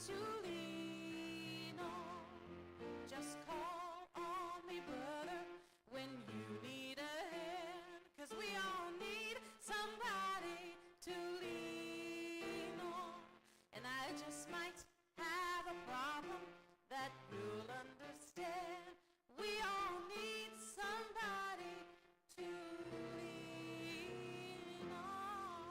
to lean on. Just call on me, brother, when you need a hand, 'cause we all need somebody to lean on. And I just might have a problem that you'll understand. We all need somebody to lean on.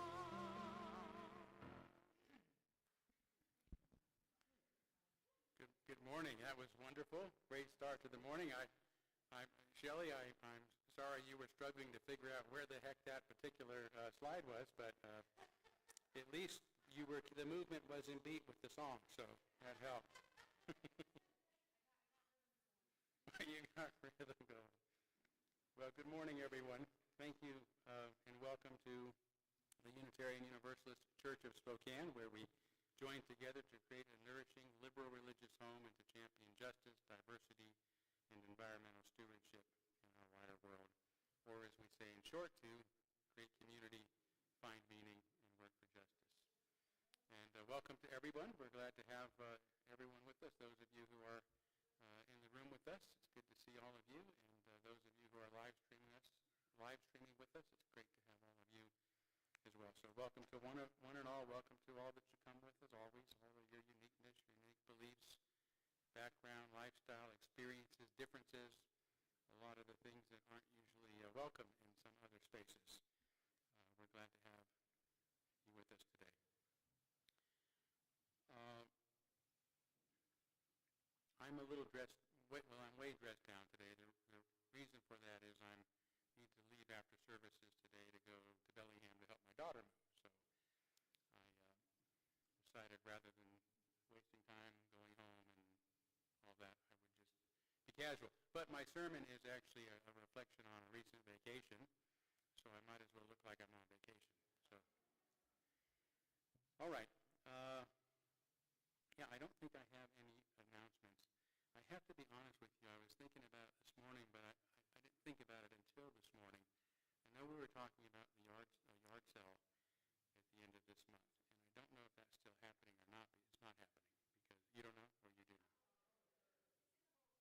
Good morning. That was wonderful. Great start to the morning. Shelley, I'm sorry you were struggling to figure out where the heck that particular slide was, but at least the movement was in beat with the song, so that helped. You got rhythm going. Well, good morning, everyone. Thank you, and welcome to the Unitarian Universalist Church of Spokane, where we join together to create a nourishing, liberal religious home and to champion justice, diversity, and environmental stewardship in our wider world. Or as we say in short, to create community, find meaning, and work for justice. And welcome to everyone. We're glad to have everyone with us, those of you who are in the room with us. It's good to see all of you, and those of you who are live streaming with us, it's great to have all of you as well. So welcome to one and all. Welcome to all that you come with us always, all of your uniqueness, your unique beliefs, background, lifestyle, experiences, differences, a lot of the things that aren't usually welcome in some other spaces. We're glad to have you with us today. I'm a little I'm way dressed down today. The reason for that is I need to leave after services today to go to Bellingham to help my daughter move. So I decided rather than wasting time going home and all that, I would just be casual. But my sermon is actually a reflection on a recent vacation, so I might as well look like I'm on vacation. So, all right. Yeah, I don't think I have any announcements. I have to be honest with you. I was thinking about it this morning, but I didn't think about it until this morning. I know we were talking about the yard sale at the end of this month, and I don't know if that's still happening or not, but it's not happening because you don't know or you do know.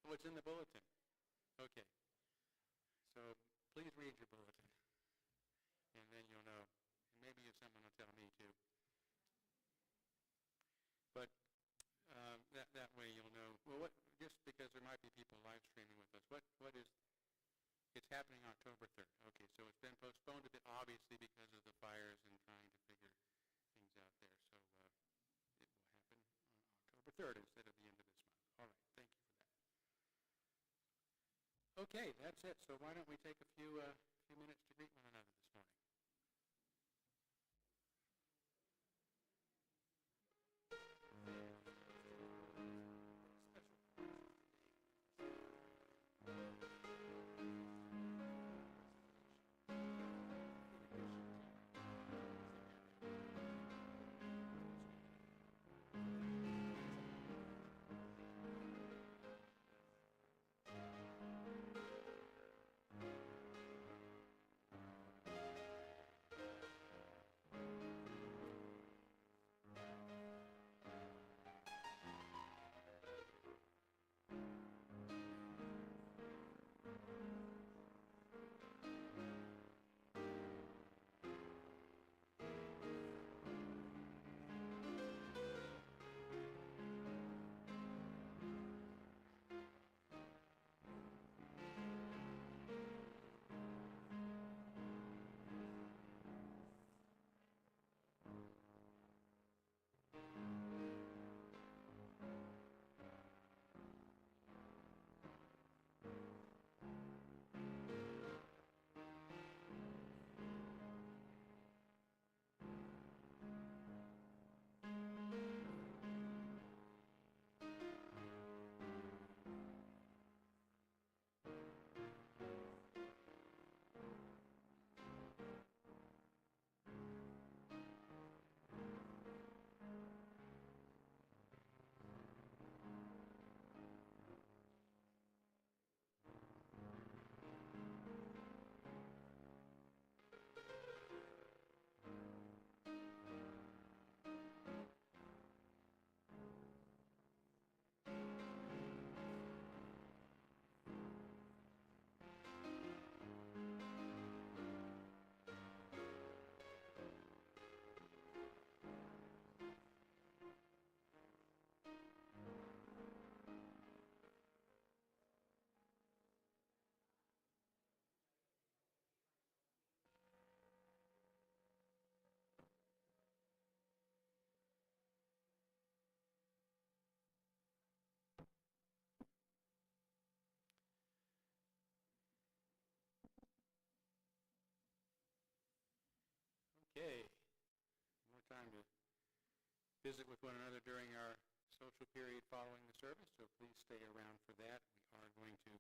Oh, it's in the bulletin. Okay. So please read your bulletin, and then you'll know. And maybe if someone will tell me too. But that way you'll know. Well, just because there might be people live streaming with us, what is? It's happening October 3rd. Okay, so it's been postponed a bit, obviously, because of the fires and trying to figure things out there. So it will happen on October 3rd instead of the end of this month. All right, thank you for that. Okay, that's it. So why don't we take a few minutes to greet one another this morning? visit with one another during our social period following the service, so please stay around for that. We are going to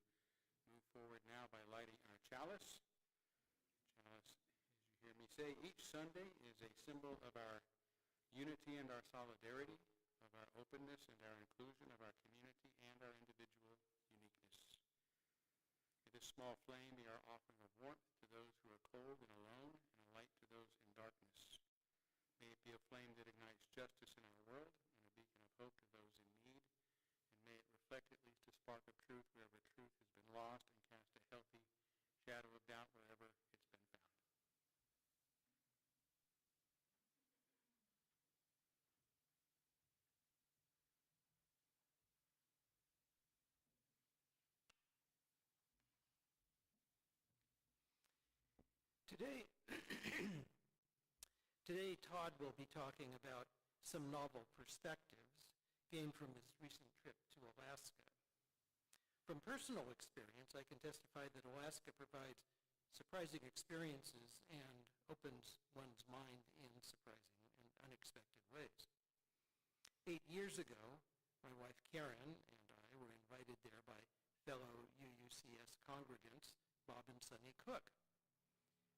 move forward now by lighting our chalice. Chalice, as you hear me say, each Sunday is a symbol of our unity and our solidarity, of our openness and our inclusion, of our community and our individual uniqueness. May this small flame be our offering of warmth to those who are cold and alone, and a light to those in darkness. May it be a flame that ignites justice in our world and a beacon of hope to those in need, and may it reflect at least a spark of truth wherever truth has been lost and cast a healthy shadow of doubt wherever it's been found. Today, Todd will be talking about some novel perspectives gained from his recent trip to Alaska. From personal experience, I can testify that Alaska provides surprising experiences and opens one's mind in surprising and unexpected ways. 8 years ago, my wife Karen and I were invited there by fellow UUCS congregants, Bob and Sonny Cook.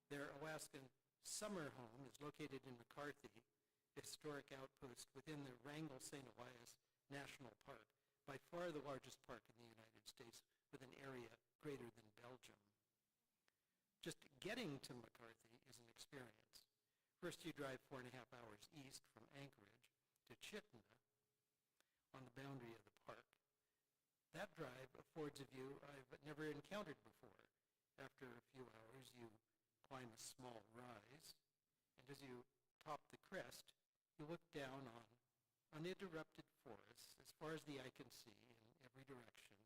Their Alaskan summer home is located in McCarthy, a historic outpost within the Wrangell-St. Elias National Park, by far the largest park in the United States, with an area greater than Belgium. Just getting to McCarthy is an experience. First, you drive 4.5 hours east from Anchorage to Chittenden on the boundary of the park. That drive affords a view I've never encountered before. After a few hours, you climb a small rise, and as you top the crest, you look down on uninterrupted forests as far as the eye can see in every direction,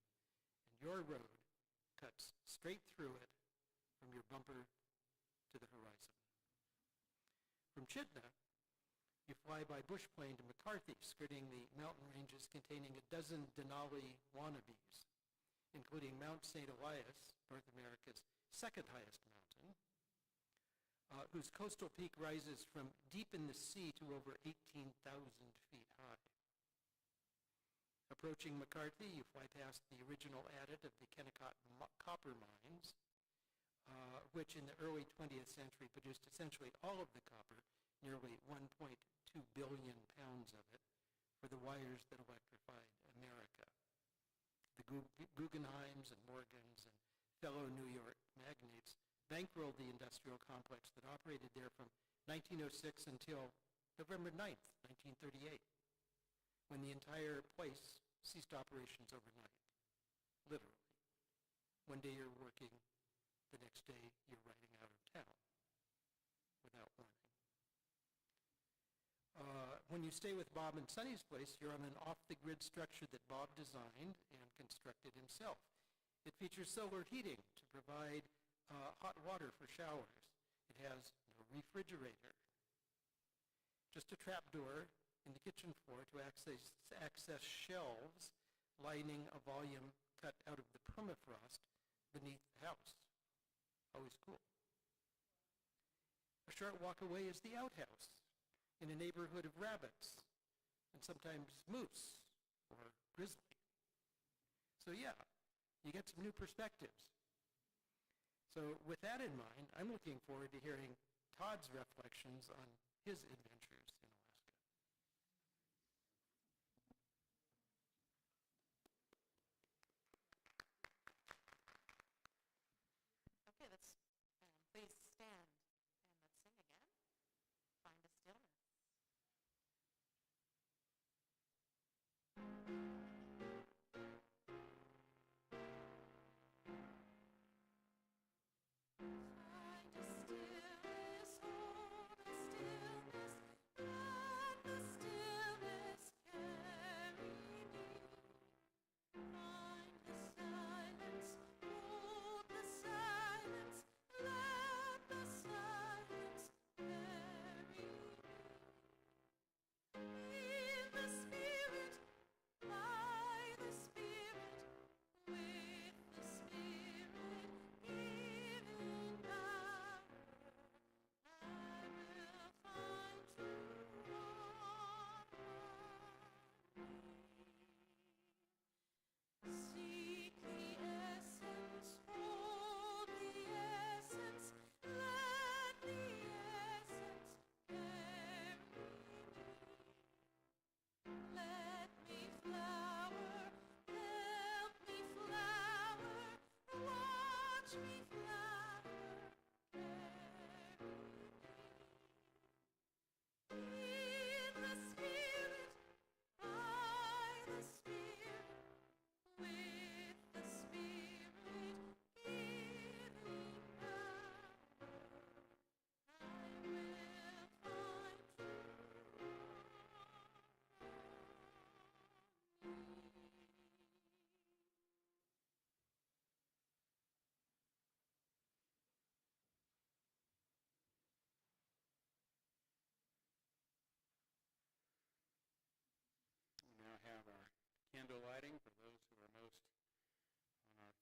and your road cuts straight through it from your bumper to the horizon. From Chittenden, you fly by bush plane to McCarthy, skirting the mountain ranges containing a dozen Denali wannabes, including Mount St. Elias, North America's second highest mountain, whose coastal peak rises from deep in the sea to over 18,000 feet high. Approaching McCarthy, you fly past the original adit of the Kennecott copper mines, which in the early 20th century produced essentially all of the copper, nearly 1.2 billion pounds of it, for the wires that electrified America. The Guggenheims and Morgans and fellow New York magnates bankrolled the industrial complex that operated there from 1906 until November 9th, 1938, when the entire place ceased operations overnight, literally. One day you're working, the next day you're riding out of town without warning. When you stay with Bob and Sonny's place, you're on an off-the-grid structure that Bob designed and constructed himself. It features solar heating to provide hot water for showers. It has no refrigerator, just a trapdoor in the kitchen floor to access shelves lining a volume cut out of the permafrost beneath the house. Always cool. A short walk away is the outhouse in a neighborhood of rabbits and sometimes moose or grizzly. So yeah, you get some new perspectives. So with that in mind, I'm looking forward to hearing Todd's reflections on his adventures in Alaska. Okay, let's please stand and let's sing again. Find a stillness. Find a stillness, hold a stillness,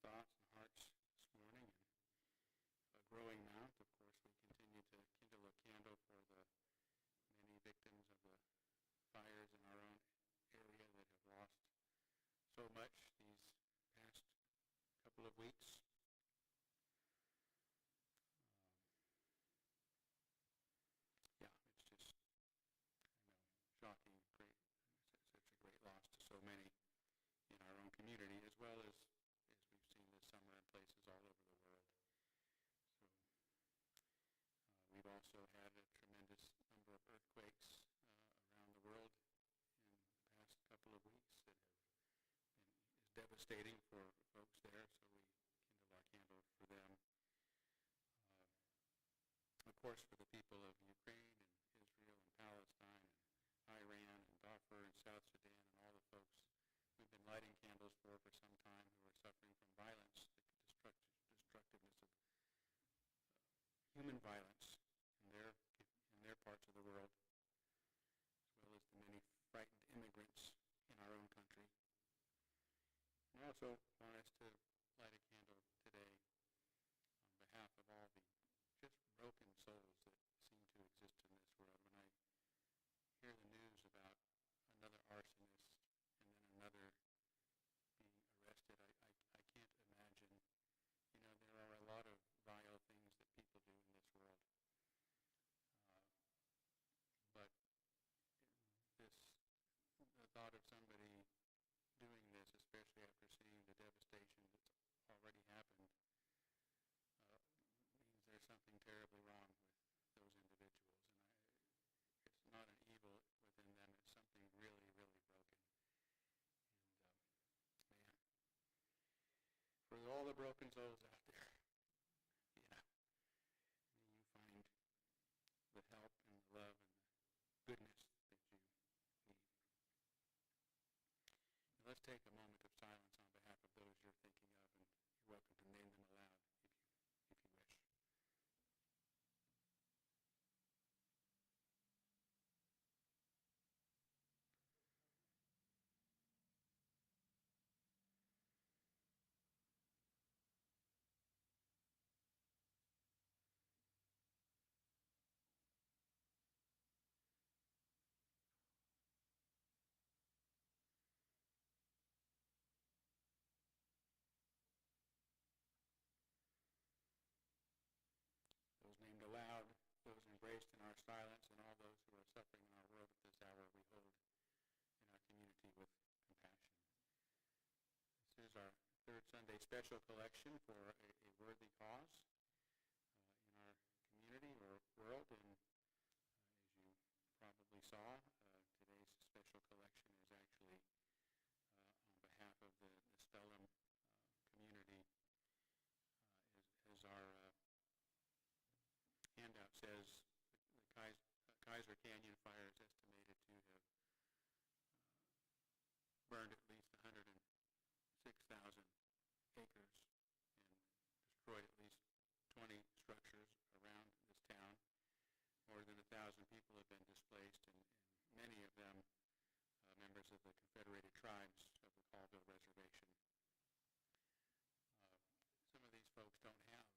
thoughts and hearts this morning. And a growing amount, of course, we continue to kindle a candle for the many victims of the fires in our own area that have lost so much these past couple of weeks. Yeah, it's just, shocking, such a great loss to so many in our own community, as well as we've seen this summer in places all over the world. So we've also had a tremendous number of earthquakes around the world in the past couple of weeks that have is devastating for folks there, so we kindle our candle for them. Of course, for the people of Ukraine and Israel and Palestine and Iran and Darfur and South Sudan and all the folks we've been lighting candles for some time who are suffering from violence, the destructiveness of human violence in their parts of the world, as well as the many frightened immigrants in our own country. And I also want us to light a candle today on behalf of all the just broken souls that seem to exist in this world. When I hear the news about another arsonist and then another being arrested, I can't imagine. There are a lot of vile things that people do in this world. But the thought of somebody doing this, especially after seeing the devastation that's already happened, means there's something terribly wrong with those individuals. And it's not an evil within them, it's something really, really broken. And man, for all the broken souls out there, may you find the help and the love and the goodness that you need. And let's take a moment of silence on behalf of those you're thinking of, and you're welcome to name them aloud if you wish. Those named aloud, those embraced in our silence, and all those who are suffering in our world at this hour, we hold in our community with compassion. This is our third Sunday special collection for a worthy cause in our community or world. And as you probably saw, today's special collection is actually on behalf of the Spellum community. As our handout says, the Kaiser Canyon fire is estimated to have burned at least 106,000 acres and destroyed at least 20 structures around this town. More than 1,000 people have been displaced, and many of them members of the Confederated Tribes of the Colville Reservation. Some of these folks don't have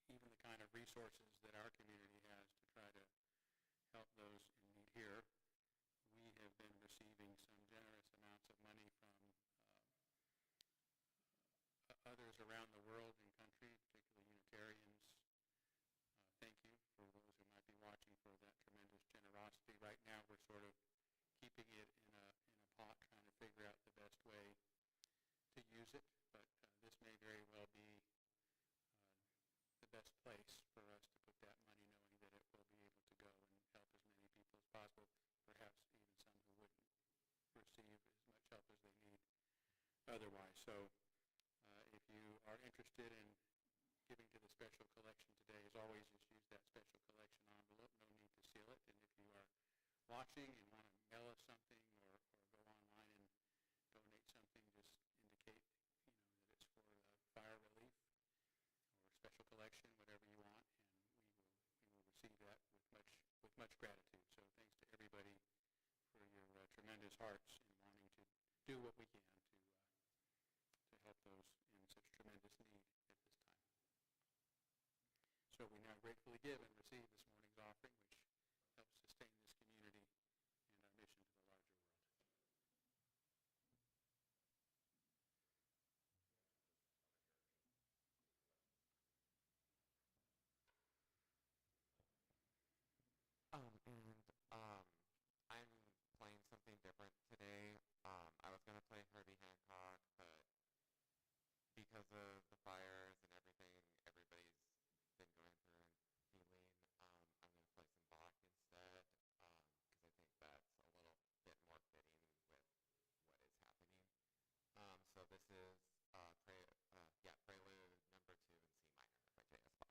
even the kind of resources that our community has to try to help those in need here. We have been receiving some generous amounts of money from others around the world and country, particularly Unitarians. Thank you for those who might be watching for that tremendous generosity. Right now we're sort of keeping it in a pot, trying to figure out the best way to use it, but this may very well be the best place for us to put that money, knowing that it will be able to go and help as many people as possible, perhaps even some who wouldn't receive as much help as they need otherwise. So if you are interested in giving to the special collection today, as always, just use that special collection envelope. No need to seal it. And if you are watching and want to mail us something or go online and donate something, just indicate that it's for fire relief or special collection, whatever you want, and we will receive that with much gratitude. So thanks to everybody for your tremendous hearts in wanting to do what we can to gratefully give and receive this morning's offering, which helps sustain this community and our mission to the larger world. I'm playing something different today. I was going to play Herbie Hancock, but because of the fires and everything everybody's been going through and feeling, I'm going to play some Bach instead, because I think that's a little bit more fitting with what is happening. So this is Prelude number 2 in C minor by J.S. Bach.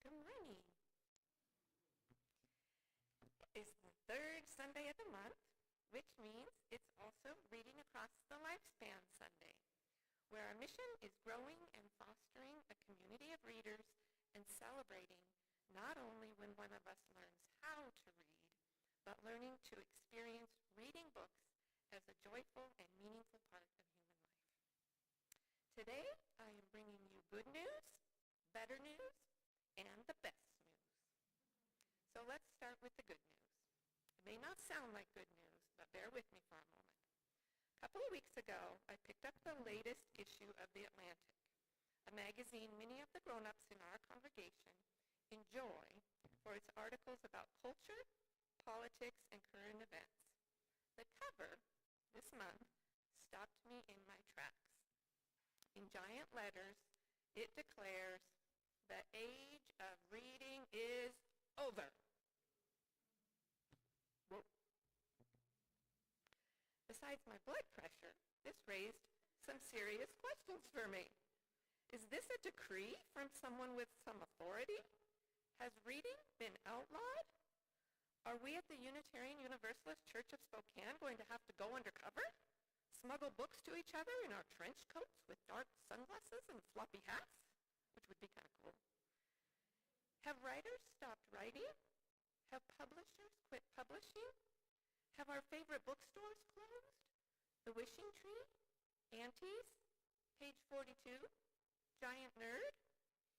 Good morning. It's the third Sunday of the month, which means it's also Reading Across the Lifespan Sunday, where our mission is growing and fostering a community of readers and celebrating not only when one of us learns how to read, but learning to experience reading books as a joyful and meaningful part of human life. Today, I am bringing you good news, better news, and the best news. So let's start with the good news. It may not sound like good news, but bear with me for a moment. A couple of weeks ago, I picked up the latest issue of The Atlantic, a magazine many of the grown-ups in our congregation enjoy for its articles about culture, politics, and current events. The cover this month stopped me in my tracks. In giant letters, it declares, "The age of reading is over." Whoa. Besides my blood pressure, this raised some serious questions for me. Is this a decree from someone with some authority? Has reading been outlawed? Are we at the Unitarian Universalist Church of Spokane going to have to go undercover? Smuggle books to each other in our trench coats with dark sunglasses and floppy hats? Which would be kind of cool. Have writers stopped writing? Have publishers quit publishing? Have our favorite bookstores closed? The Wishing Tree? Auntie's? Page 42? Giant Nerd?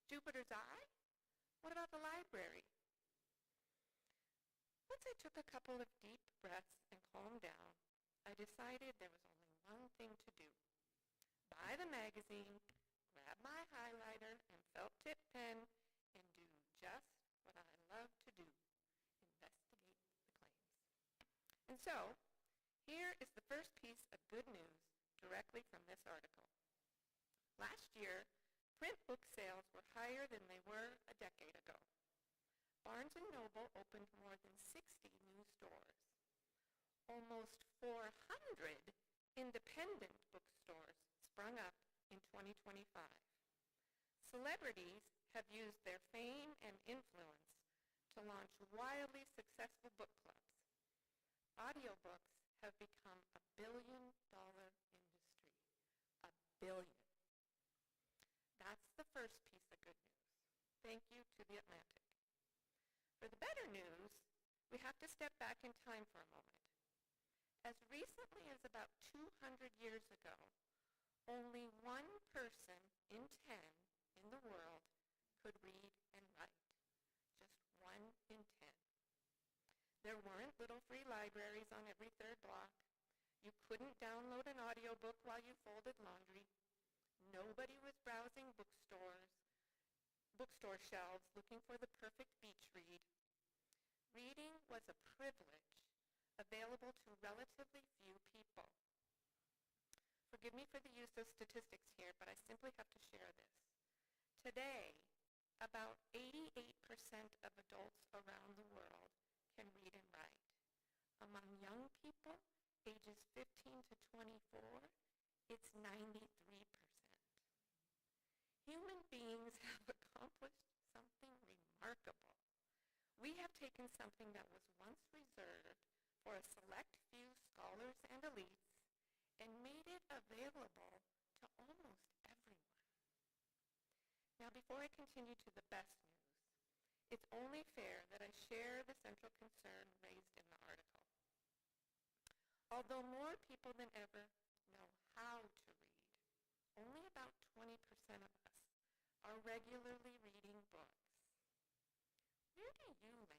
Jupiter's Eye? What about the library? Once I took a couple of deep breaths and calmed down, I decided there was only one thing to do. Buy the magazine, grab my highlighter and felt tip pen, and do just what I love to do, investigate the claims. And so, here is the first piece of good news directly from this article. Last year, print book sales were higher than they were a decade ago. Barnes & Noble opened more than 60 new stores. Almost 400 independent bookstores sprung up in 2025. Celebrities have used their fame and influence to launch wildly successful book clubs. Audiobooks have become a billion-dollar industry. A billion. That's the first piece of good news. Thank you to The Atlantic. For the better news, we have to step back in time for a moment. As recently as about 200 years ago, only one person in 10 in the world could read and write. Just one in 10. There weren't little free libraries on every third block. You couldn't download an audiobook while you folded laundry. Nobody was browsing bookstore shelves looking for the perfect beach read. Reading was a privilege available to relatively few people. Forgive me for the use of statistics here, but I simply have to share this. Today, about 88% of adults around the world can read and write. Among young people, ages 15 to 24, it's 93%. Human beings have accomplished something remarkable. We have taken something that was once reserved for a select few scholars and elites and made it available to almost everyone. Now, before I continue to the best news, it's only fair that I share the central concern raised in the article. Although more people than ever know how to read, only about 20% of us are regularly reading books. Where do you land?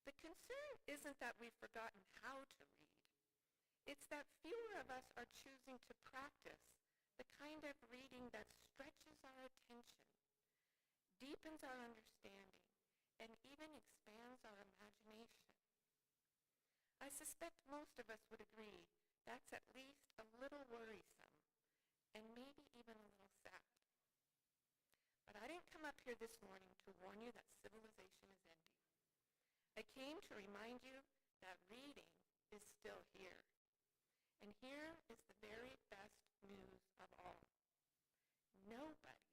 The concern isn't that we've forgotten how to read. It's that fewer of us are choosing to practice the kind of reading that stretches our attention, deepens our understanding, and even expands our imagination. I suspect most of us would agree that's at least a little worrisome and maybe even a little sad. But I didn't come up here this morning to warn you that civilization is ending. I came to remind you that reading is still here. And here is the very best news of all. Nobody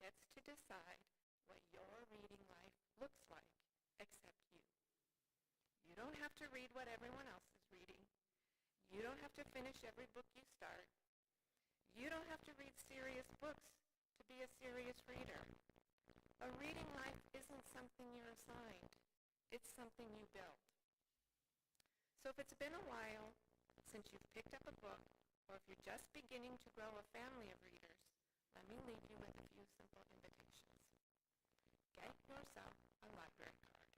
gets to decide what your reading life looks like except you. You don't have to read what everyone else is reading. You don't have to finish every book you start. You don't have to read serious books to be a serious reader. A reading life isn't something you're assigned. It's something you build. So if it's been a while since you've picked up a book, or if you're just beginning to grow a family of readers, let me leave you with a few simple invitations. Get yourself a library card,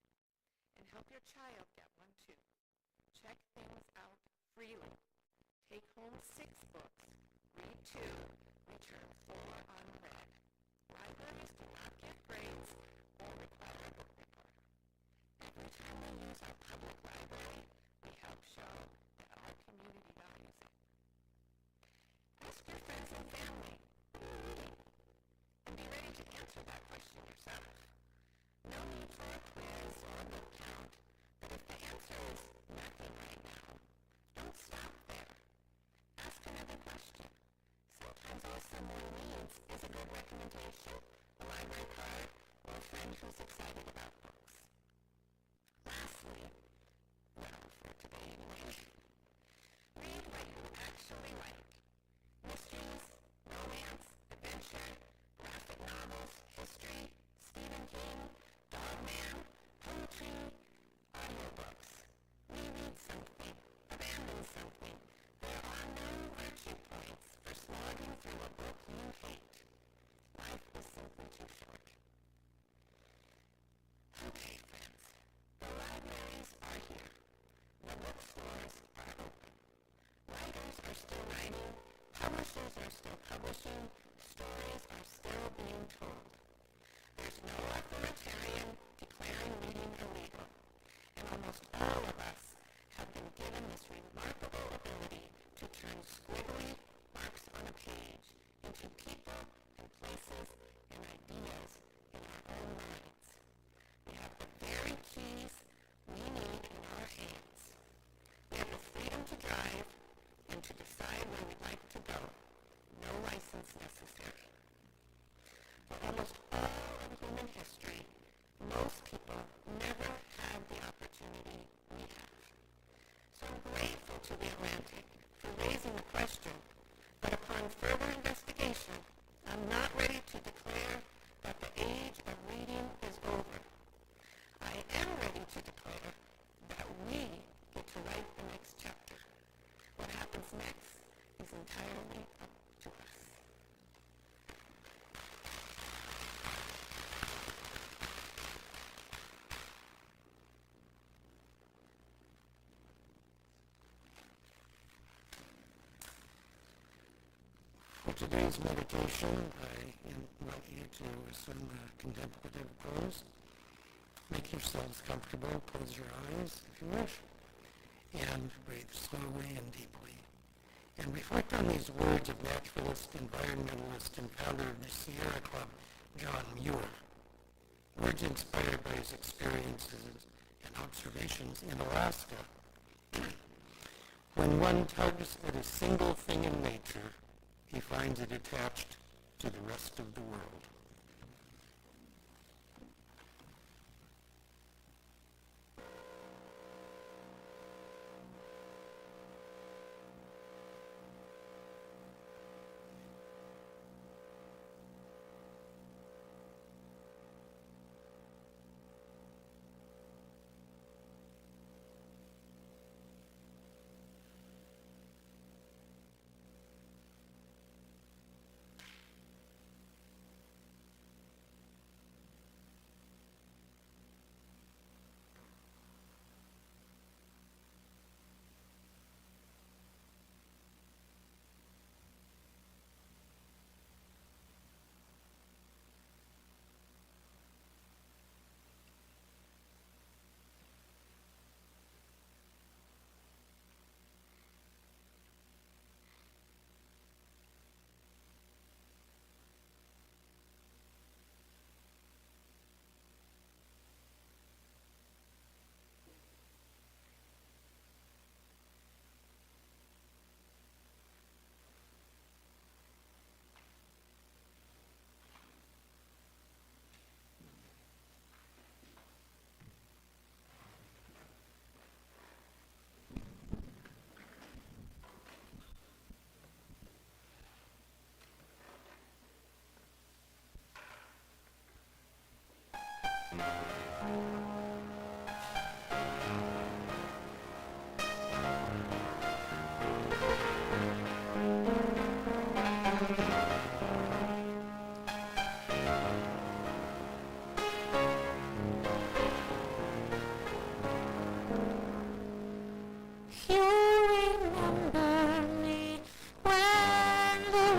and help your child get one too. Check things out freely. Take home 6 books, read 2, return 4 unread. Libraries do not give grades or require a book report. Every time we use our public library, we help show that our community values it. Ask your friends and family, what are you reading? And be ready to answer that question yourself. No need for a quiz or a book count, but if the answer is nothing right now, don't stop there. Ask another question. Sometimes all someone needs is a good recommendation, a library card, or a friend who's excited about books. Lastly, well, for today anyway, read what you actually like. Mysteries, romance, adventure, graphic novels, history, Stephen King, Dogman, poetry, audiobooks. Reread something, abandon something. There are no virtue points for slogging through a book you hate. Life is simply too short. publishers are still publishing, stories are still being told. There's no authoritarian declaring reading illegal, and almost all of us have been given this remarkable ability to turn squiggly marks on a page into people and places and ideas in our own minds. We have the very keys we need in our hands. We have the freedom to drive and to decide where we'd like to go. No license necessary. For almost all of human history, most people never had the opportunity we have. So I'm grateful to the Atlantic for raising the question, but upon further investigation, I'm not ready to declare that the age of reading is over. I am ready to declare that we get to write the next chapter. What happens next is entirely up to us. For today's meditation, I invite you to assume the contemplative pose. Make yourselves comfortable, close your eyes if you wish, and breathe slowly and deeply. And reflect on these words of naturalist, environmentalist, and founder of the Sierra Club, John Muir. Words inspired by his experiences and observations in Alaska. When one tugs at a single thing in nature, he finds it attached to the rest of the world.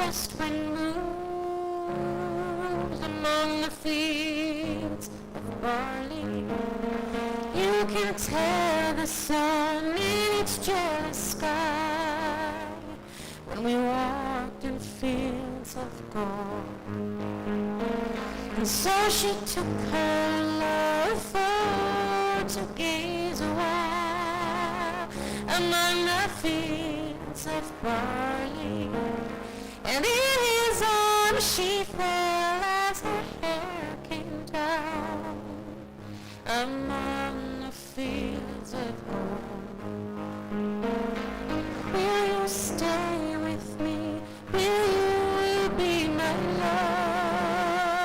west wind moves among the fields of barley. You can tell the sun in its jealous sky when we walked in fields of gold. And so she took her love for to gaze a while among the fields of barley. And in his arms she fell as her hair came down among the fields of gold. Will you stay with me? Will you be my love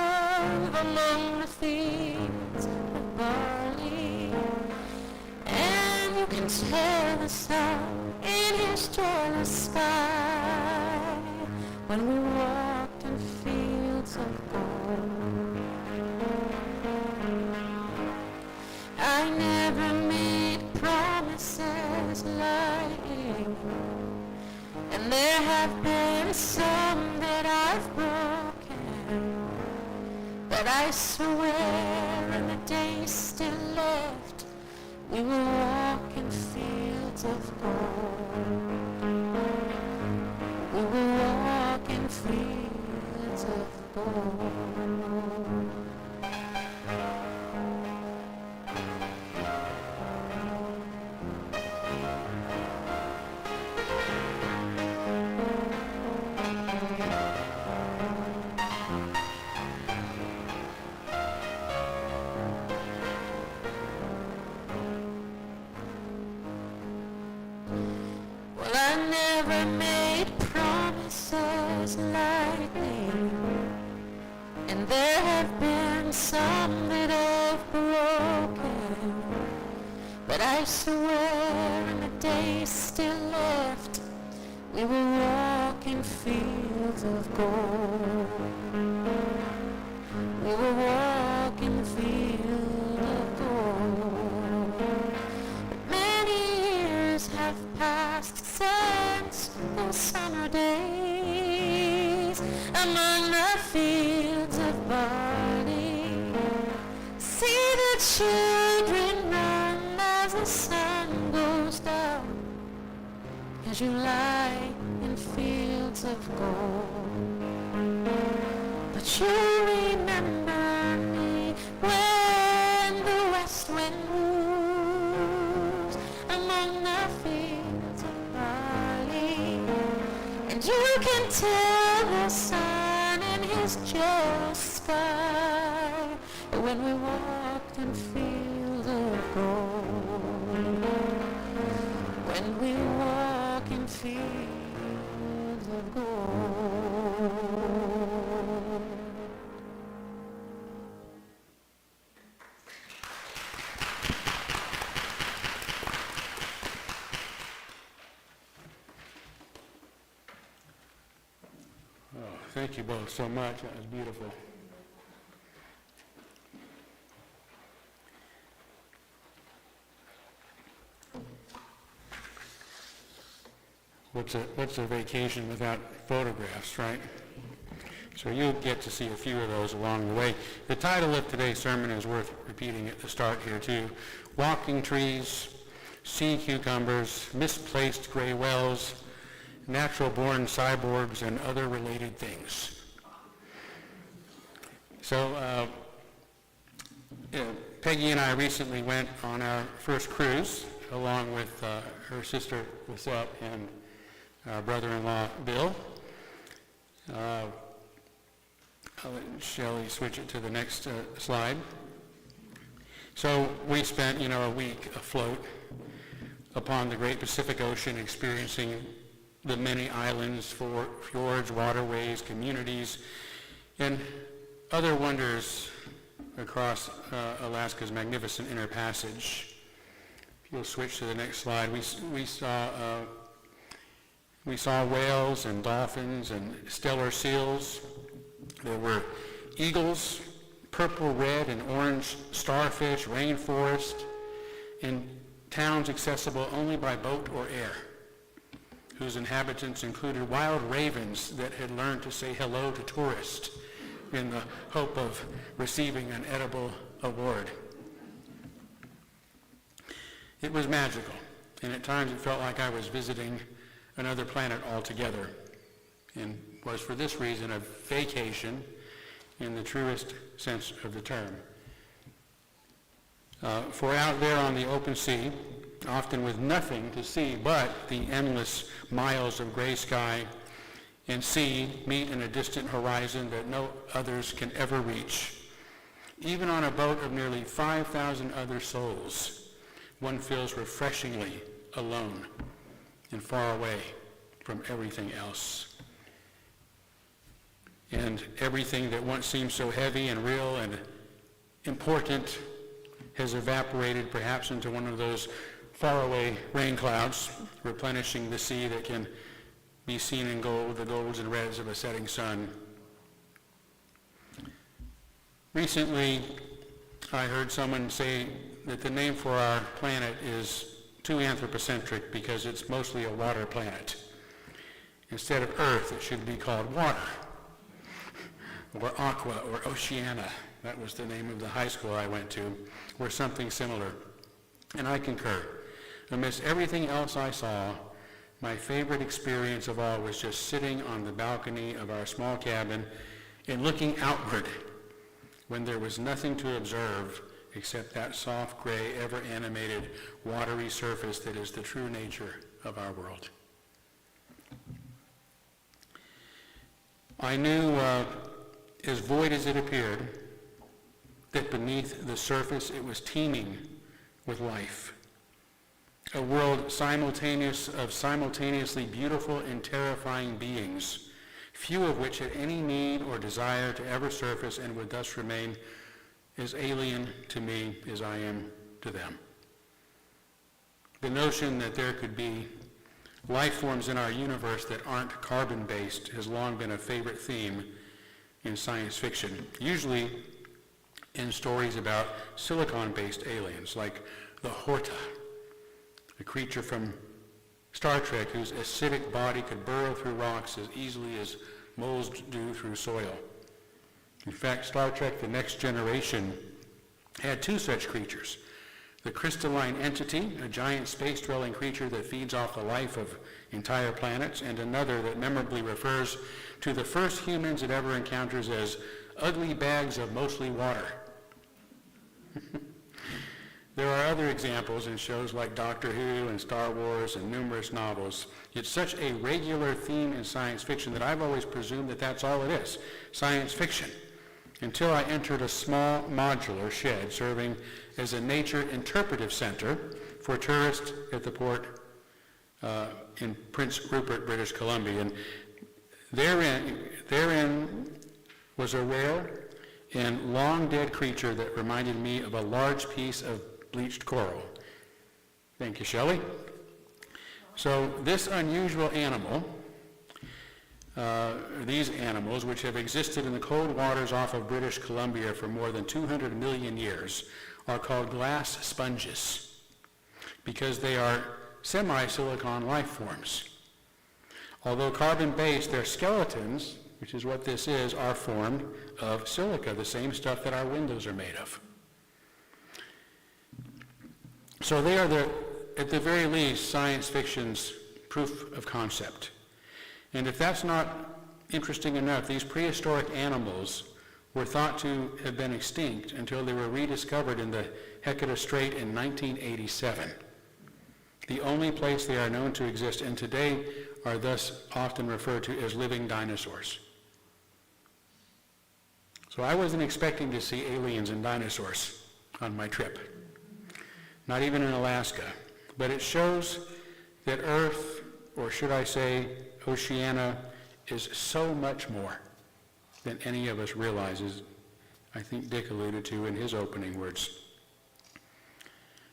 among the fields of barley? And you can tell the sun in his jealous sky when we walked in fields of gold. I never made promises like you, and there have been some that I've broken, but I swear in the days still left, we will walk in fields of gold. We will walk in fields of gold. Well, I never made promises lightly, and there have been some that I've broken, but I swear in the days still left, we will walk in fields of gold. We will walk in fields of gold. Many years have passed since those summer days among the fields of barley. See the children run as the sun goes down, as you lie in fields of gold. But you remember me when the west wind moves among the fields of barley, and you can tell the sun in his jealous sky when we walked in fields of gold. When we walk in fields of gold. Thank you both so much. That was beautiful. What's a vacation without photographs, right? So you'll get to see a few of those along the way. The title of today's sermon is worth repeating at the start here too. Walking trees, sea cucumbers, misplaced gray wells, natural-born cyborgs, and other related things. So Peggy and I recently went on our first cruise, along with her sister, Lisette, and our brother-in-law, Bill. I'll let Shelley switch it to the next slide. So we spent, a week afloat upon the great Pacific Ocean, experiencing the many islands, fjords, waterways, communities, and other wonders across Alaska's magnificent inner passage. If you'll switch to the next slide, we saw whales and dolphins and stellar seals. There were eagles, purple, red, and orange starfish, rainforest, and towns accessible only by boat or air, whose inhabitants included wild ravens that had learned to say hello to tourists in the hope of receiving an edible award. It was magical, and at times it felt like I was visiting another planet altogether, and was for this reason a vacation in the truest sense of the term. For out there on the open sea, often with nothing to see but the endless miles of gray sky and sea meet in a distant horizon that no others can ever reach. Even on a boat of nearly 5,000 other souls, one feels refreshingly alone and far away from everything else. And everything that once seemed so heavy and real and important has evaporated perhaps into one of those faraway rain clouds, replenishing the sea that can be seen in gold, the golds and reds of a setting sun. Recently, I heard someone say that the name for our planet is too anthropocentric because it's mostly a water planet. Instead of earth, it should be called water, or aqua, or oceana. That was the name of the high school I went to, or something similar. And I concur. Amidst everything else I saw, my favorite experience of all was just sitting on the balcony of our small cabin and looking outward when there was nothing to observe except that soft, gray, ever-animated, watery surface that is the true nature of our world. I knew, as void as it appeared, that beneath the surface it was teeming with life. A world simultaneously beautiful and terrifying beings, few of which had any need or desire to ever surface and would thus remain as alien to me as I am to them. The notion that there could be life forms in our universe that aren't carbon-based has long been a favorite theme in science fiction, usually in stories about silicon-based aliens, like the Horta, a creature from Star Trek whose acidic body could burrow through rocks as easily as moles do through soil. In fact, Star Trek: The Next Generation had two such creatures. The crystalline entity, a giant space-dwelling creature that feeds off the life of entire planets, and another that memorably refers to the first humans it ever encounters as ugly bags of mostly water. There are other examples in shows like Doctor Who and Star Wars and numerous novels. It's such a regular theme in science fiction that I've always presumed that that's all it is, science fiction, until I entered a small modular shed serving as a nature interpretive center for tourists at the port in Prince Rupert, British Columbia. And therein was a rare and long-dead creature that reminded me of a large piece of bleached coral. Thank you, Shelley. So this unusual animal, these animals, which have existed in the cold waters off of British Columbia for more than 200 million years, are called glass sponges because they are semi-silicon life forms. Although carbon-based, their skeletons, which is what this is, are formed of silica, the same stuff that our windows are made of. So they are, at the very least, science fiction's proof of concept. And if that's not interesting enough, these prehistoric animals were thought to have been extinct until they were rediscovered in the Hecate Strait in 1987. The only place they are known to exist, and today are thus often referred to as living dinosaurs. So I wasn't expecting to see aliens and dinosaurs on my trip, not even in Alaska. But it shows that Earth, or should I say Oceania, is so much more than any of us realizes. I think Dick alluded to in his opening words.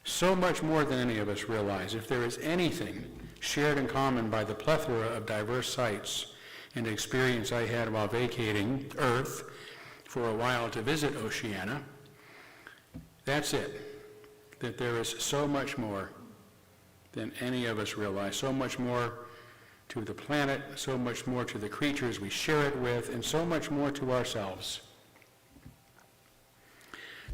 So much more than any of us realize. If there is anything shared in common by the plethora of diverse sites and experience I had while vacating Earth for a while to visit Oceania, that's it. That there is so much more than any of us realize, so much more to the planet, so much more to the creatures we share it with, and so much more to ourselves.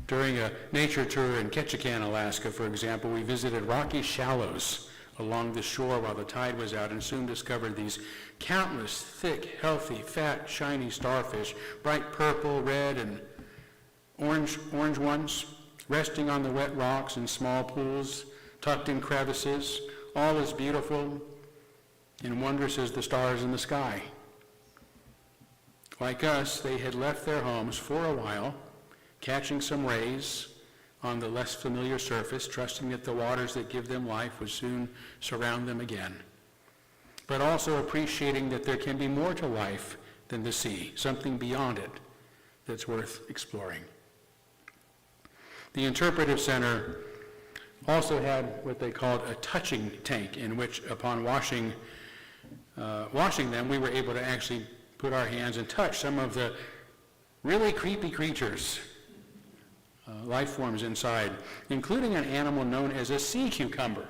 During a nature tour in Ketchikan, Alaska, for example, we visited rocky shallows along the shore while the tide was out and soon discovered these countless thick, healthy, fat, shiny starfish, bright purple, red, and orange ones, resting on the wet rocks in small pools, tucked in crevices, all as beautiful and wondrous as the stars in the sky. Like us, they had left their homes for a while, catching some rays on the less familiar surface, trusting that the waters that give them life would soon surround them again, but also appreciating that there can be more to life than the sea, something beyond it that's worth exploring. The interpretive center also had what they called a touching tank, in which upon washing them, we were able to actually put our hands and touch some of the really creepy creatures, life forms inside, including an animal known as a sea cucumber.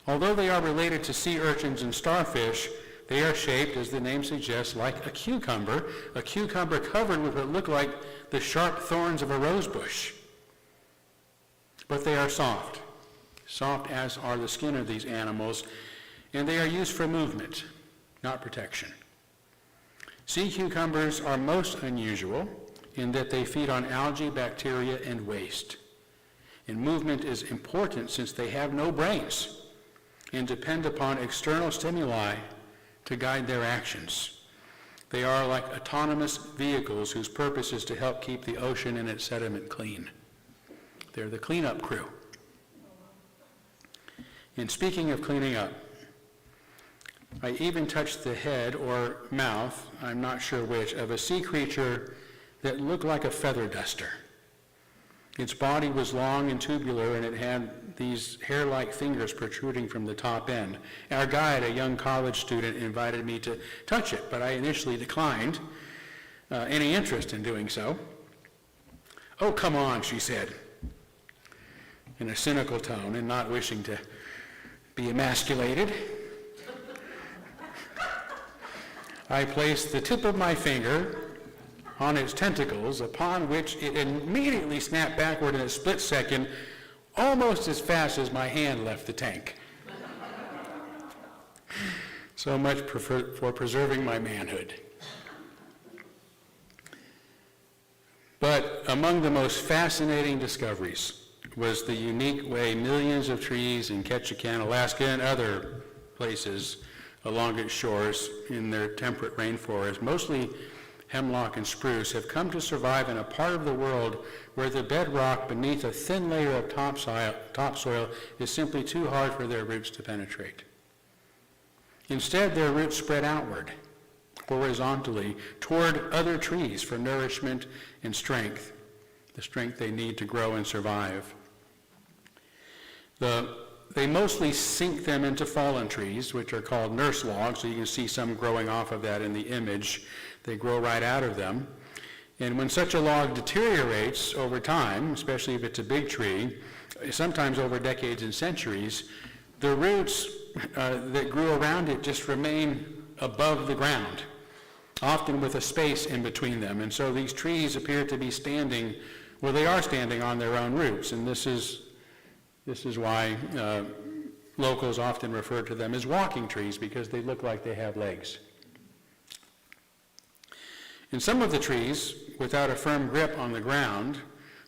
Although they are related to sea urchins and starfish, they are shaped, as the name suggests, like a cucumber covered with what look like the sharp thorns of a rose bush. But they are soft as are the skin of these animals, and they are used for movement, not protection. Sea cucumbers are most unusual in that they feed on algae, bacteria, and waste. And movement is important since they have no brains and depend upon external stimuli to guide their actions. They are like autonomous vehicles whose purpose is to help keep the ocean and its sediment clean. They're the cleanup crew. And speaking of cleaning up, I even touched the head or mouth, I'm not sure which, of a sea creature that looked like a feather duster. Its body was long and tubular, and it had these hair-like fingers protruding from the top end. Our guide, a young college student, invited me to touch it, but I initially declined any interest in doing so. "Oh, come on," she said, in a cynical tone and not wishing to be emasculated. I placed the tip of my finger on its tentacles, upon which it immediately snapped backward in a split second, almost as fast as my hand left the tank. So much for preserving my manhood. But among the most fascinating discoveries was the unique way millions of trees in Ketchikan, Alaska, and other places along its shores in their temperate rainforest, mostly hemlock and spruce, have come to survive in a part of the world where the bedrock beneath a thin layer of topsoil is simply too hard for their roots to penetrate. Instead, their roots spread outward, horizontally, toward other trees for nourishment and strength, the strength they need to grow and survive. They mostly sink them into fallen trees, which are called nurse logs, so you can see some growing off of that in the image. They grow right out of them. And when such a log deteriorates over time, especially if it's a big tree, sometimes over decades and centuries, the roots that grew around it just remain above the ground, often with a space in between them. And so these trees appear to be standing, well, they are standing on their own roots. And this is why locals often refer to them as walking trees, because they look like they have legs. And some of the trees, without a firm grip on the ground,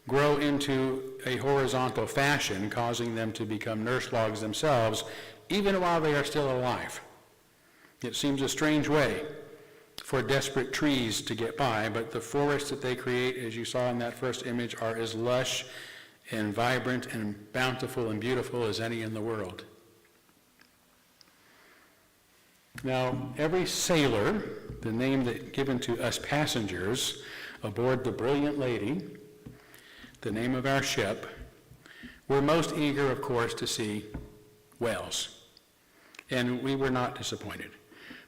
grow into a horizontal fashion, causing them to become nurse logs themselves, even while they are still alive. It seems a strange way for desperate trees to get by, but the forests that they create, as you saw in that first image, are as lush and vibrant and bountiful and beautiful as any in the world. Now, every sailor, the name that given to us passengers aboard the Brilliant Lady, the name of our ship, were most eager, of course, to see whales. And we were not disappointed.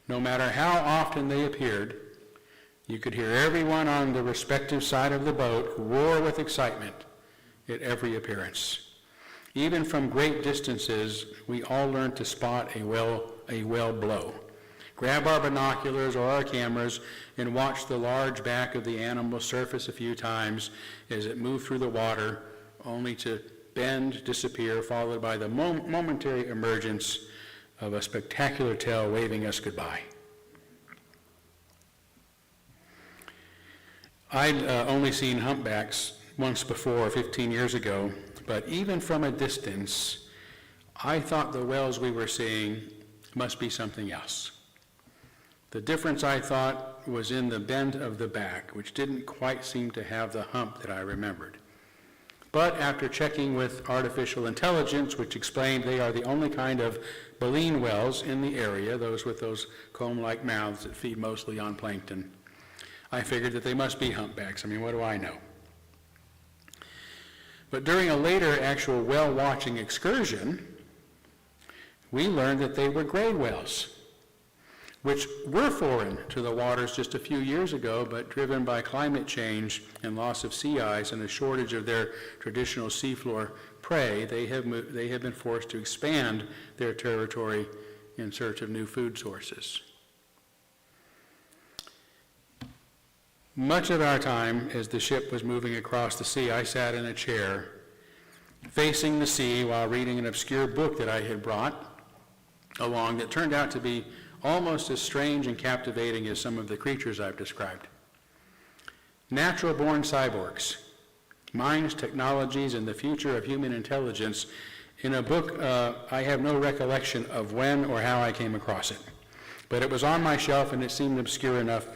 No matter how often they appeared, you could hear everyone on the respective side of the boat roar with excitement at every appearance. Even from great distances, we all learned to spot a whale blow. Grab our binoculars or our cameras and watch the large back of the animal surface a few times as it moved through the water, only to bend, disappear, followed by the momentary emergence of a spectacular tail waving us goodbye. I'd only seen humpbacks once before, 15 years ago, but even from a distance, I thought the whales we were seeing must be something else. The difference, I thought, was in the bend of the back, which didn't quite seem to have the hump that I remembered. But after checking with artificial intelligence, which explained they are the only kind of baleen whales in the area, those with those comb-like mouths that feed mostly on plankton, I figured that they must be humpbacks. I mean, what do I know? But during a later actual whale-watching excursion, we learned that they were gray whales, which were foreign to the waters just a few years ago, but driven by climate change and loss of sea ice and a shortage of their traditional seafloor prey, they have been forced to expand their territory in search of new food sources. Much of our time as the ship was moving across the sea, I sat in a chair facing the sea while reading an obscure book that I had brought along that turned out to be almost as strange and captivating as some of the creatures I've described. Natural-born cyborgs, minds, technologies, and the future of human intelligence, in a book I have no recollection of when or how I came across it. But it was on my shelf and it seemed obscure enough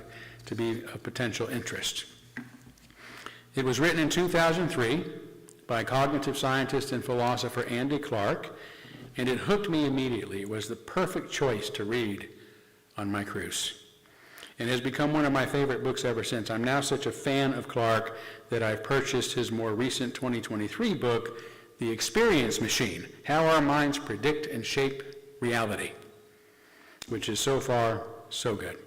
to be of potential interest. It was written in 2003 by cognitive scientist and philosopher Andy Clark, and it hooked me immediately. It was the perfect choice to read on my cruise, and has become one of my favorite books ever since. I'm now such a fan of Clark that I've purchased his more recent 2023 book, The Experience Machine: How Our Minds Predict and Shape Reality, which is so far so good.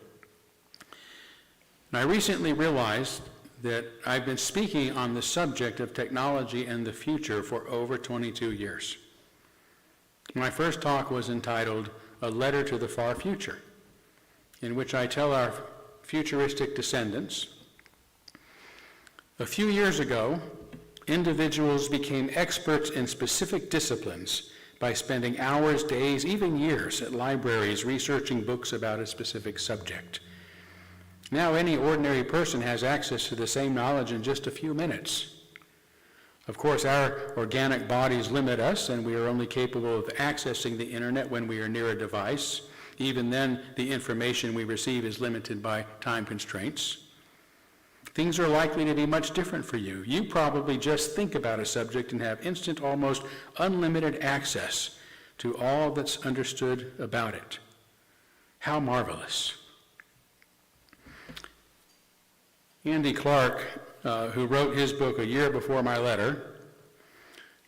And I recently realized that I've been speaking on the subject of technology and the future for over 22 years. My first talk was entitled A Letter to the Far Future, in which I tell our futuristic descendants, a few years ago, individuals became experts in specific disciplines by spending hours, days, even years at libraries researching books about a specific subject. Now any ordinary person has access to the same knowledge in just a few minutes. Of course, our organic bodies limit us, and we are only capable of accessing the internet when we are near a device. Even then, the information we receive is limited by time constraints. Things are likely to be much different for you. You probably just think about a subject and have instant, almost unlimited access to all that's understood about it. How marvelous. Andy Clark, who wrote his book a year before my letter,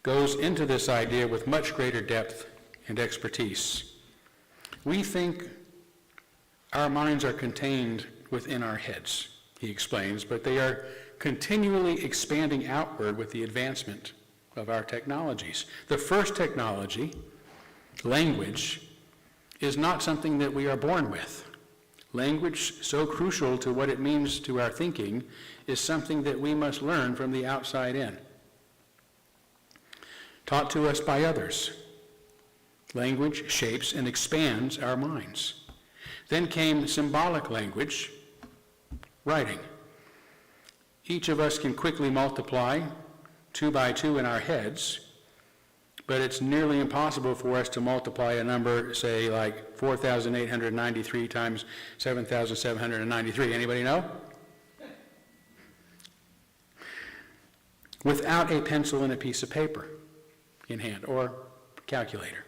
goes into this idea with much greater depth and expertise. We think our minds are contained within our heads, he explains, but they are continually expanding outward with the advancement of our technologies. The first technology, language, is not something that we are born with. Language, so crucial to what it means to our thinking, is something that we must learn from the outside in. Taught to us by others. Language shapes and expands our minds. Then came symbolic language, writing. Each of us can quickly multiply 2 by 2 in our heads, but it's nearly impossible for us to multiply a number, say, like 4,893 times 7,793. Anybody know? Without a pencil and a piece of paper in hand, or calculator.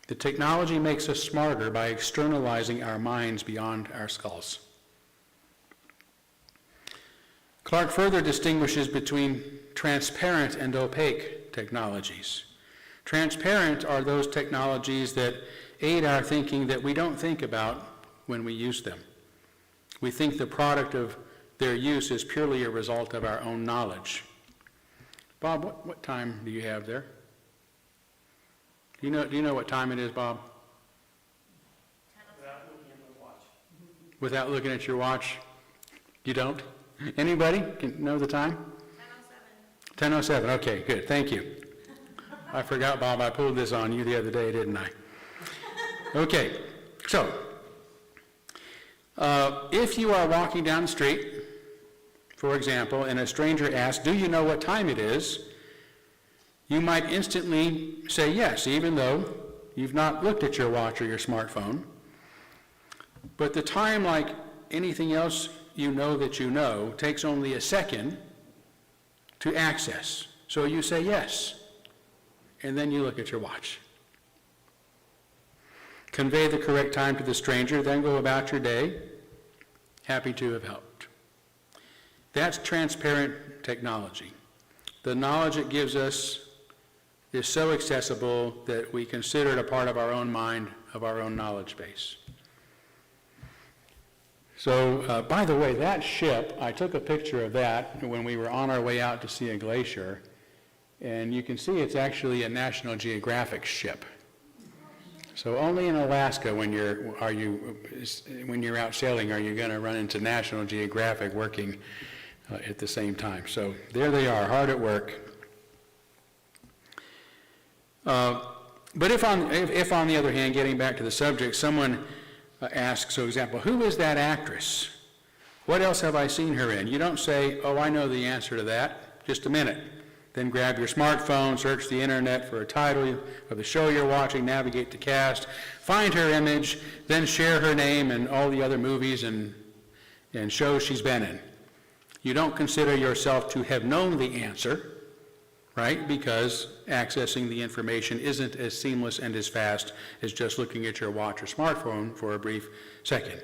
The technology makes us smarter by externalizing our minds beyond our skulls. Clark further distinguishes between transparent and opaque technologies. Transparent are those technologies that aid our thinking that we don't think about when we use them. We think the product of their use is purely a result of our own knowledge. Bob, what time do you have there? Do you know what time it is, Bob? Without looking at your watch? You don't? Anybody can know the time? 10:07. 10:07, okay, good, thank you. I forgot, Bob, I pulled this on you the other day, didn't I? Okay, so, if you are walking down the street, for example, and a stranger asks, "Do you know what time it is?" you might instantly say yes, even though you've not looked at your watch or your smartphone. But the time, like anything else you know that you know, takes only a second to access. So you say yes, and then you look at your watch. Convey the correct time to the stranger, then go about your day, happy to have helped. That's transparent technology. The knowledge it gives us is so accessible that we consider it a part of our own mind, of our own knowledge base. So, by the way, that ship, I took a picture of that when we were on our way out to see a glacier, and you can see it's actually a National Geographic ship. So only in Alaska, when you're out sailing, are you going to run into National Geographic working at the same time. So there they are, hard at work. But if on the other hand, getting back to the subject, someone asks, for example, who is that actress? What else have I seen her in? You don't say, oh, I know the answer to that. Just a minute. Then grab your smartphone, search the internet for a title of the show you're watching, navigate to cast, find her image, then share her name and all the other movies and shows she's been in. You don't consider yourself to have known the answer, right? Because accessing the information isn't as seamless and as fast as just looking at your watch or smartphone for a brief second.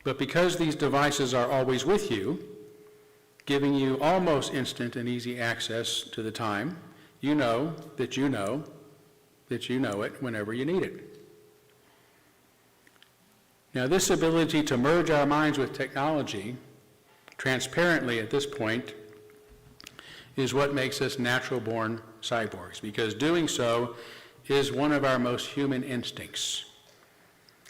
But because these devices are always with you, giving you almost instant and easy access to the time, you know that you know that you know it whenever you need it. Now, this ability to merge our minds with technology transparently at this point is what makes us natural-born cyborgs, because doing so is one of our most human instincts.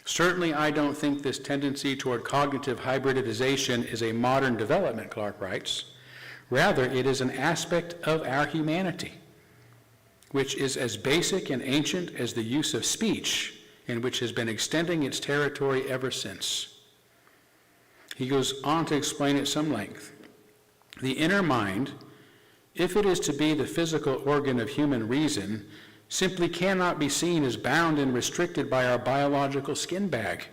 Certainly, I don't think this tendency toward cognitive hybridization is a modern development, Clark writes. Rather, it is an aspect of our humanity, which is as basic and ancient as the use of speech, and which has been extending its territory ever since. He goes on to explain at some length. The inner mind, if it is to be the physical organ of human reason, simply cannot be seen as bound and restricted by our biological skin bag.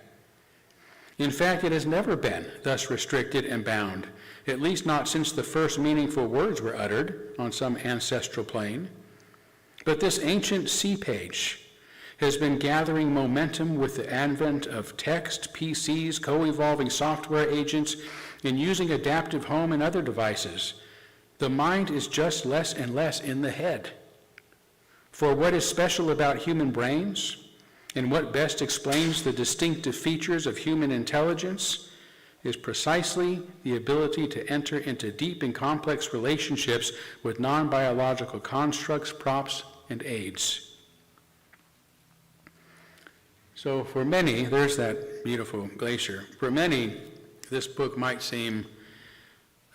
In fact, it has never been thus restricted and bound, at least not since the first meaningful words were uttered on some ancestral plane. But this ancient sea page has been gathering momentum with the advent of text, PCs, co-evolving software agents, and using adaptive home and other devices. The mind is just less and less in the head. For what is special about human brains, and what best explains the distinctive features of human intelligence, is precisely the ability to enter into deep and complex relationships with non-biological constructs, props, and aids. So for many, there's that beautiful glacier. For many, this book might seem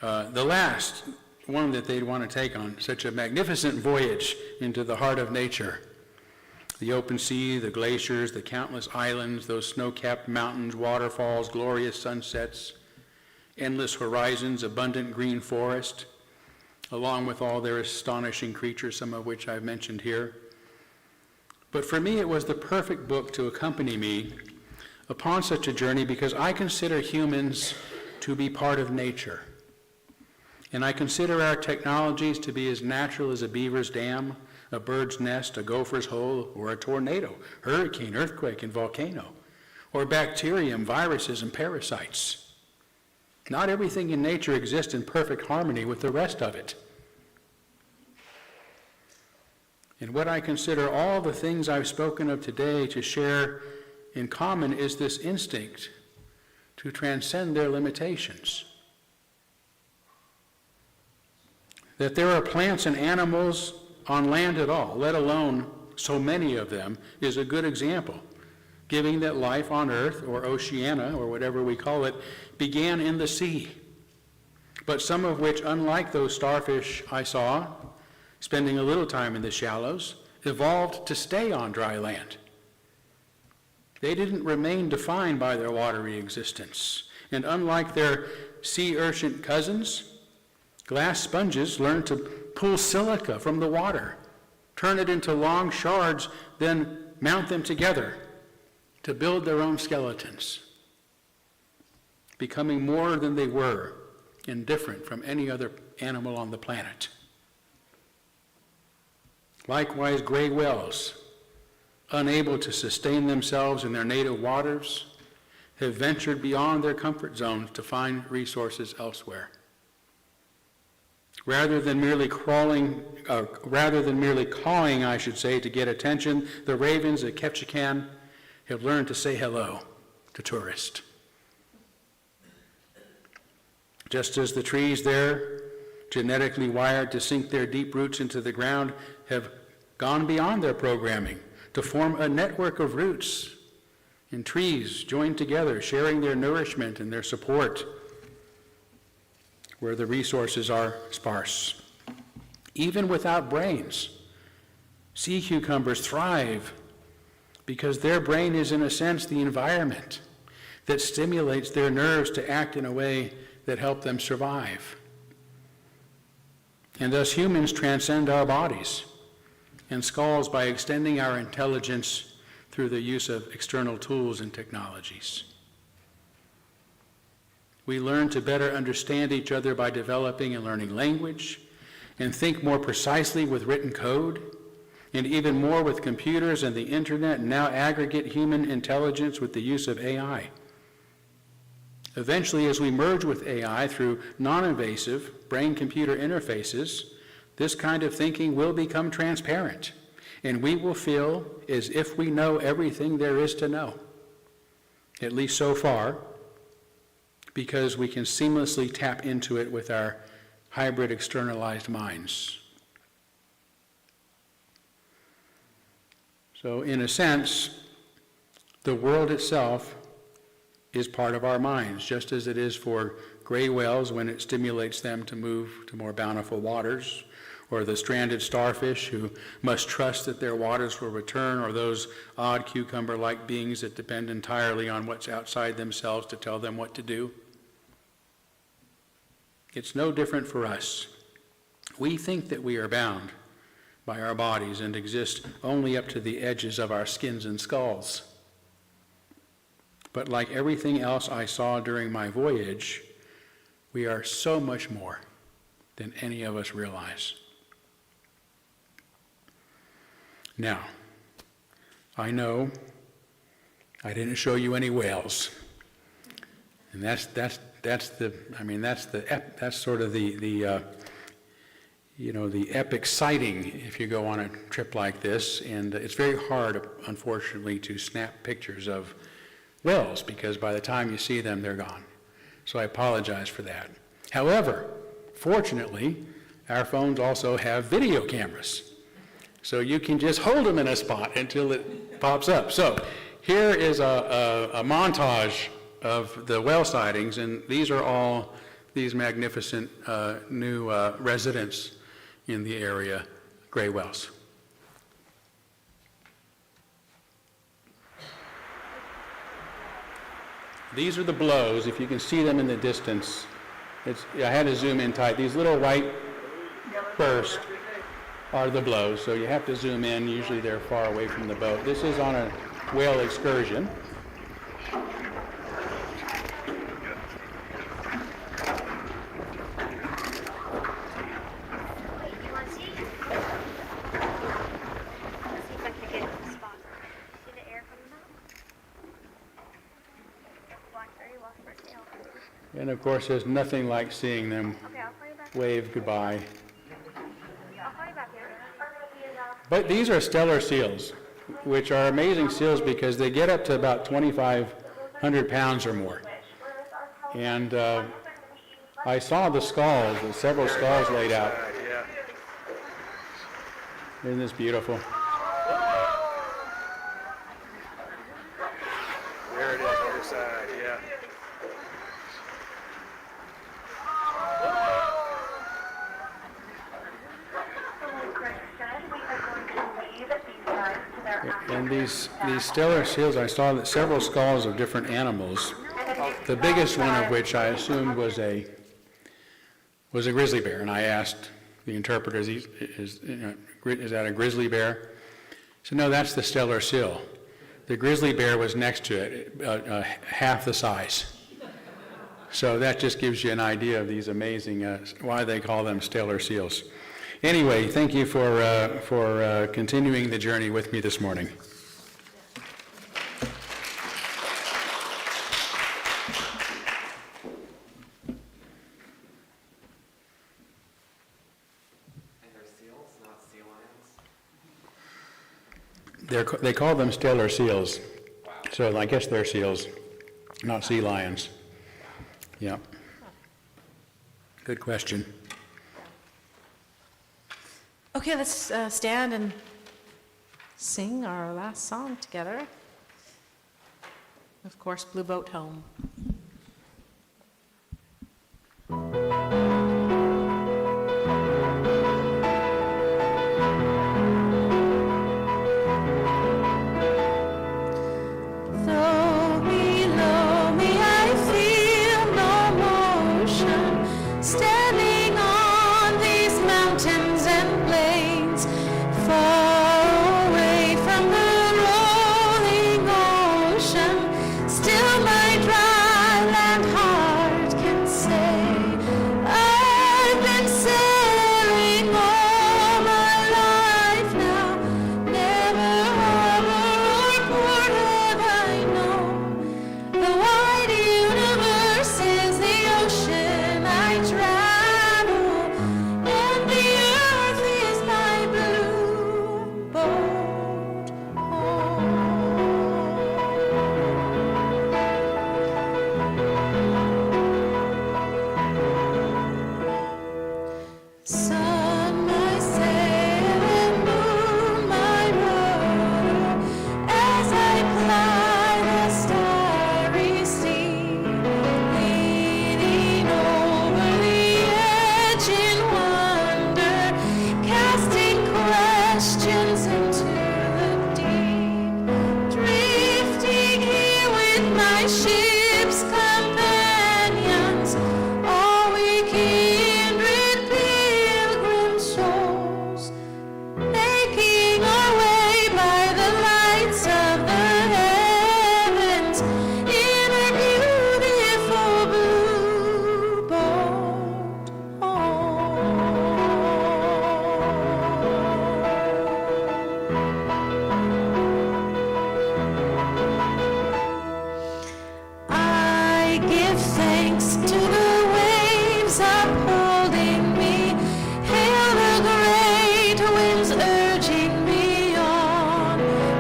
the last one that they'd want to take on such a magnificent voyage into the heart of nature. The open sea, the glaciers, the countless islands, those snow-capped mountains, waterfalls, glorious sunsets, endless horizons, abundant green forest, along with all their astonishing creatures, some of which I've mentioned here. But for me, it was the perfect book to accompany me upon such a journey because I consider humans to be part of nature. And I consider our technologies to be as natural as a beaver's dam, a bird's nest, a gopher's hole, or a tornado, hurricane, earthquake, and volcano, or bacterium, viruses, and parasites. Not everything in nature exists in perfect harmony with the rest of it. And what I consider all the things I've spoken of today to share in common is this instinct to transcend their limitations. That there are plants and animals on land at all, let alone so many of them, is a good example, giving that life on Earth, or Oceania, or whatever we call it, began in the sea. But some of which, unlike those starfish I saw, spending a little time in the shallows, evolved to stay on dry land. They didn't remain defined by their watery existence. And unlike their sea urchin cousins, glass sponges learned to pull silica from the water, turn it into long shards, then mount them together to build their own skeletons, becoming more than they were and different from any other animal on the planet. Likewise, gray whales, unable to sustain themselves in their native waters, have ventured beyond their comfort zones to find resources elsewhere. Rather than merely cawing, to get attention, the ravens at Ketchikan have learned to say hello to tourists. Just as the trees there, genetically wired to sink their deep roots into the ground, have gone beyond their programming to form a network of roots and trees joined together, sharing their nourishment and their support where the resources are sparse. Even without brains, sea cucumbers thrive because their brain is, in a sense, the environment that stimulates their nerves to act in a way that help them survive. And thus humans transcend our bodies and skulls by extending our intelligence through the use of external tools and technologies. We learn to better understand each other by developing and learning language, and think more precisely with written code, and even more with computers and the internet, and now aggregate human intelligence with the use of AI. Eventually, as we merge with AI through non-invasive brain-computer interfaces, this kind of thinking will become transparent, and we will feel as if we know everything there is to know, at least so far, because we can seamlessly tap into it with our hybrid externalized minds. So in a sense, the world itself is part of our minds, just as it is for gray whales when it stimulates them to move to more bountiful waters, or the stranded starfish who must trust that their waters will return, or those odd cucumber-like beings that depend entirely on what's outside themselves to tell them what to do. It's no different for us. We think that we are bound by our bodies and exist only up to the edges of our skins and skulls. But like everything else I saw during my voyage, we are so much more than any of us realize. Now, I know I didn't show you any whales, and that's sort of the epic sighting if you go on a trip like this, and it's very hard, unfortunately, to snap pictures of whales because by the time you see them, they're gone. So I apologize for that. However, fortunately, our phones also have video cameras. So you can just hold them in a spot until it pops up. So here is a montage of the whale sightings, and these are all these magnificent new residents in the area, gray whales. These are the blows, if you can see them in the distance. I had to zoom in tight. These little white bursts are the blows, so you have to zoom in. Usually they're far away from the boat. This is on a whale excursion. And of course, there's nothing like seeing them wave goodbye. But these are stellar seals, which are amazing seals because they get up to about 2,500 pounds or more. And I saw the skulls, several skulls laid out. Isn't this beautiful? There it is, other side, yeah. And these stellar seals, I saw that several skulls of different animals, the biggest one of which I assumed was a grizzly bear. And I asked the interpreter, is that a grizzly bear? He said, no, that's the stellar seal. The grizzly bear was next to it, half the size. So that just gives you an idea of these amazing, why they call them stellar seals. Anyway, thank you for continuing the journey with me this morning. And they're seals, not sea lions? They call them stellar seals. So I guess they're seals. Not sea lions. Yeah. Good question. Okay, let's stand and sing our last song together. Of course, Blue Boat Home. Though below me I feel no motion, standing on these mountains and plains, far away from the rolling ocean, still my dry land heart can say, I've been sailing all my life now, never harbor or port have I known. The wide universe is the ocean I travel, and the earth is my blue boat home. Sun, my sail, and moon, my rudder, as I ply the starry sea, leaning over the edge in wonder, casting questions into the deep, drifting here with my ship's companions, all we kindred pilgrim souls, making our way by the lights of the heavens in a beautiful blue boat home. I give thanks to the waves upholding me, hail the great winds urging me on,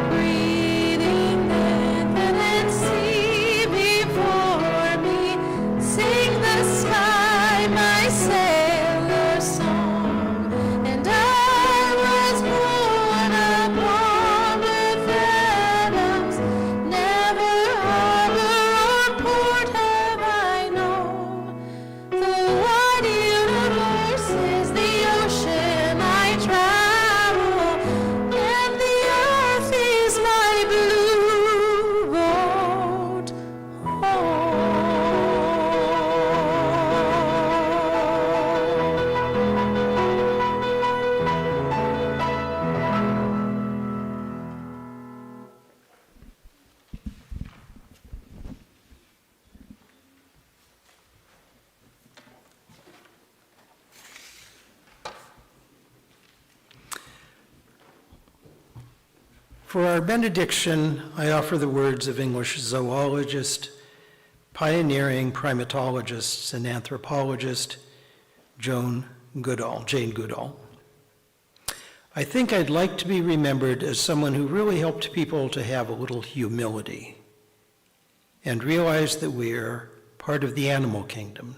breathing land and sea before me, sing the sky my sailor song, and I was born upon the fathoms, never harbor or port have I known. The wide universe is the ocean I travel, and the earth is my blue boat home. For our benediction, I offer the words of English zoologist, pioneering primatologist, and anthropologist Jane Goodall. I think I'd like to be remembered as someone who really helped people to have a little humility and realize that we're part of the animal kingdom,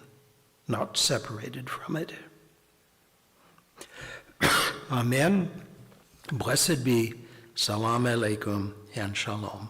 not separated from it. Amen. Blessed be. Salam alaikum and shalom.